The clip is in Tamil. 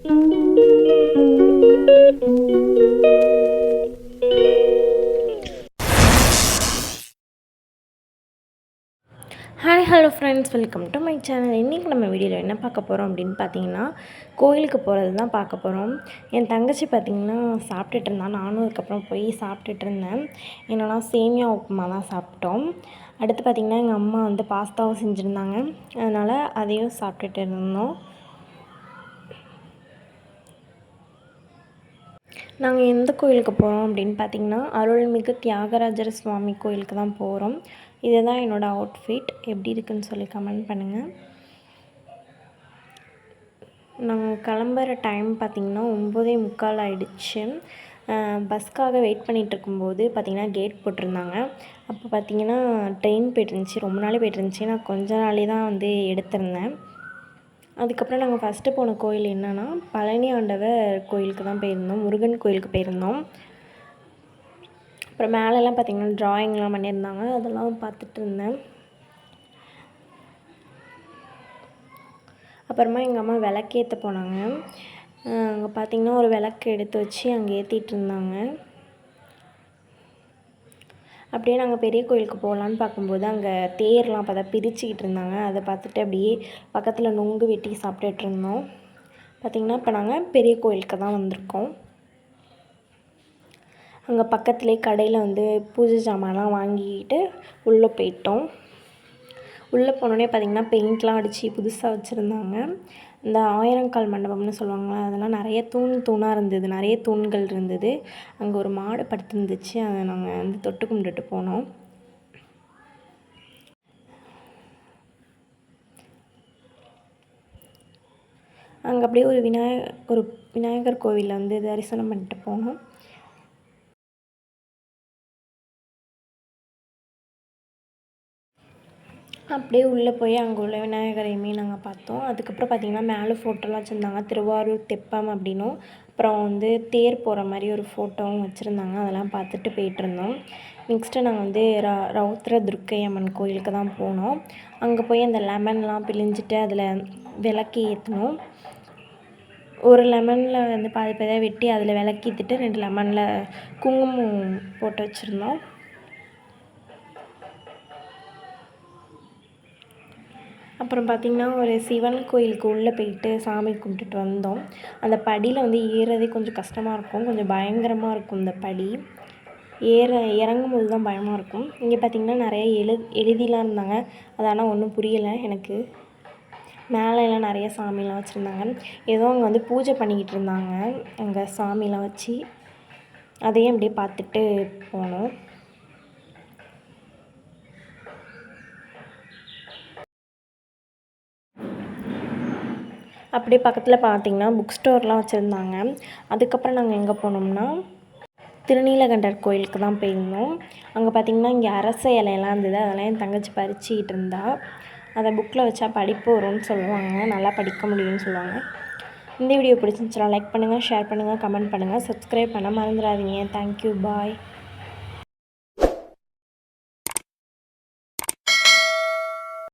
Hi hello friends, welcome to my channel. இன்றைக்கி நம்ம வீடியோவில் என்ன பார்க்க போகிறோம் அப்படின்னு பார்த்தீங்கன்னா, கோயிலுக்கு போகிறது தான் பார்க்க போகிறோம். என் தங்கச்சி பார்த்திங்கன்னா சாப்பிட்டுட்டு இருந்தான். நானும் அதுக்கப்புறம் போய் சாப்பிட்டுட்டு இருந்தேன். என்னென்னா சேமியா உப்புமா தான் சாப்பிட்டோம். அடுத்து பார்த்திங்கன்னா எங்கள் அம்மா வந்து பாஸ்தாவும் செஞ்சுருந்தாங்க. அதனால் அதையும் சாப்பிட்டுட்டு இருந்தோம். நாங்கள் எந்த கோயிலுக்கு போகிறோம் அப்படின்னு பார்த்திங்கன்னா, அருள்மிகு தியாகராஜர் சுவாமி கோயிலுக்கு தான் போகிறோம். இதுதான் என்னோடய அவுட்ஃபிட். எப்படி இருக்குதுன்னு சொல்லி கமெண்ட் பண்ணுங்கள். நாங்கள் கிளம்புற டைம் பார்த்திங்கன்னா 9:45 ஆகிடுச்சு. பஸ்க்காக வெயிட் பண்ணிகிட்ருக்கும்போது பார்த்திங்கன்னா கேட் போட்டிருந்தாங்க. அப்போ பார்த்திங்கன்னா ட்ரெயின் போய்ட்டுருந்துச்சி. ரொம்ப நாளே போய்ட்டுருந்துச்சி. நான் கொஞ்ச நாளே தான் வந்து எடுத்திருந்தேன். அதுக்கப்புறம் நாங்கள் ஃபஸ்ட்டு போன கோயில் என்னென்னா பழனி ஆண்டவர் கோயிலுக்கு தான் போயிருந்தோம். முருகன் கோயிலுக்கு போயிருந்தோம். அப்புறம் மேலெல்லாம் பார்த்திங்கன்னா ட்ராயிங்லாம் பண்ணியிருந்தாங்க. அதெல்லாம் பார்த்துட்டு இருந்தேன். அப்புறமா எங்கள் அம்மா விளக்கேற்ற போனாங்க. அங்கே பார்த்திங்கன்னா ஒரு விளக்கு எடுத்து வச்சு அங்கே ஏற்றிட்டு இருந்தாங்க. அப்படியே நாங்கள் பெரிய கோயிலுக்கு போகலான்னு பார்க்கும்போது அங்கே தேர்லாம் அப்போ தான் பிரிச்சுக்கிட்டு இருந்தாங்க. அதை பார்த்துட்டு அப்படியே பக்கத்தில் நுங்கு வெட்டி சாப்பிட்டுட்டு இருந்தோம். பார்த்திங்கன்னா இப்போ நாங்கள் பெரிய கோயிலுக்கு தான் வந்திருக்கோம். அங்கே பக்கத்துலேயே கடையில் வந்து பூஜை சாமான்லாம் வாங்கிக்கிட்டு உள்ளே போயிட்டோம். உள்ளே போனோடனே பார்த்திங்கன்னா பெயிண்ட்லாம் அடித்து புதுசாக வச்சுருந்தாங்க. இந்த 1000 கால் மண்டபம்னு சொல்லுவாங்களா, அதெல்லாம் நிறைய தூணாக இருந்தது. நிறைய தூண்கள் இருந்தது. அங்கே ஒரு மாடு படுத்துருந்துச்சு. அதை நாங்கள் வந்து தொட்டு கும்பிட்டுட்டு போனோம். அங்கே அப்படியே ஒரு விநாயகர் கோவிலில் வந்து தரிசனம் பண்ணிட்டு போனோம். அப்படியே உள்ளே போய் அங்கே உள்ள விநாயகரையுமே நாங்கள் பார்த்தோம். அதுக்கப்புறம் பார்த்திங்கன்னா மேலே ஃபோட்டோலாம் வச்சுருந்தாங்க. திருவாரூர் தெப்பம் அப்படின்னும், அப்புறம் வந்து தேர் போகிற மாதிரி ஒரு ஃபோட்டோவும் வச்சுருந்தாங்க. அதெல்லாம் பார்த்துட்டு போயிட்டுருந்தோம். நெக்ஸ்ட்டு நாங்கள் வந்து ரௌத்ர துர்க்கை அம்மன் கோயிலுக்கு தான் போனோம். அங்கே போய் அந்த லெமன்லாம் பிழிஞ்சிட்டு அதில் விளக்கு ஏற்றணும். ஒரு லெமனில் வந்து பாதி பாதியாக வெட்டி அதில் விளக்கேற்றிட்டு 2 லெமனில் குங்குமம் போட்டு வச்சுருந்தோம். அப்புறம் பார்த்திங்கன்னா ஒரு சிவன் கோயிலுக்கு உள்ளே போயிட்டு சாமி கும்பிட்டுட்டு வந்தோம். அந்த படியில் வந்து ஏறதே கொஞ்சம் கஷ்டமாக இருக்கும். கொஞ்சம் பயங்கரமாக இருக்கும் இந்த படி. இறங்கும்போது தான் பயமாக இருக்கும். இங்கே பார்த்திங்கன்னா நிறைய எழுதிலாம் இருந்தாங்க. அது ஆனால் ஒன்றும் புரியலை எனக்கு. மேலெல்லாம் நிறைய சாமிலாம் வச்சுருந்தாங்க. ஏதோ அங்கே வந்து பூஜை பண்ணிக்கிட்டு இருந்தாங்க அங்கே சாமிலாம் வச்சு. அதையும் அப்படியே பார்த்துட்டு போனோம். அப்படியே பக்கத்தில் பார்த்திங்கன்னா புக் ஸ்டோர்லாம் வச்சுருந்தாங்க. அதுக்கப்புறம் நாங்கள் எங்கே போனோம்னா திருநீலகண்டர் கோயிலுக்கு தான் போயிருந்தோம். அங்கே பார்த்திங்கன்னா இங்கே அரச இலையெல்லாம் இருந்தது. அதெல்லாம் என் தங்கச்சி பறிச்சிக்கிட்டு இருந்தா. அதை புக்கில் வச்சா படிப்பு வரும்னு சொல்லுவாங்க. நல்லா படிக்க முடியும்னு சொல்லுவாங்க. இந்த வீடியோ பிடிச்சிருந்துச்சுன்னா லைக் பண்ணுங்கள், ஷேர் பண்ணுங்கள், கமெண்ட் பண்ணுங்கள், சப்ஸ்கிரைப் பண்ண மறந்துடாதீங்க. தேங்க்யூ, பாய்.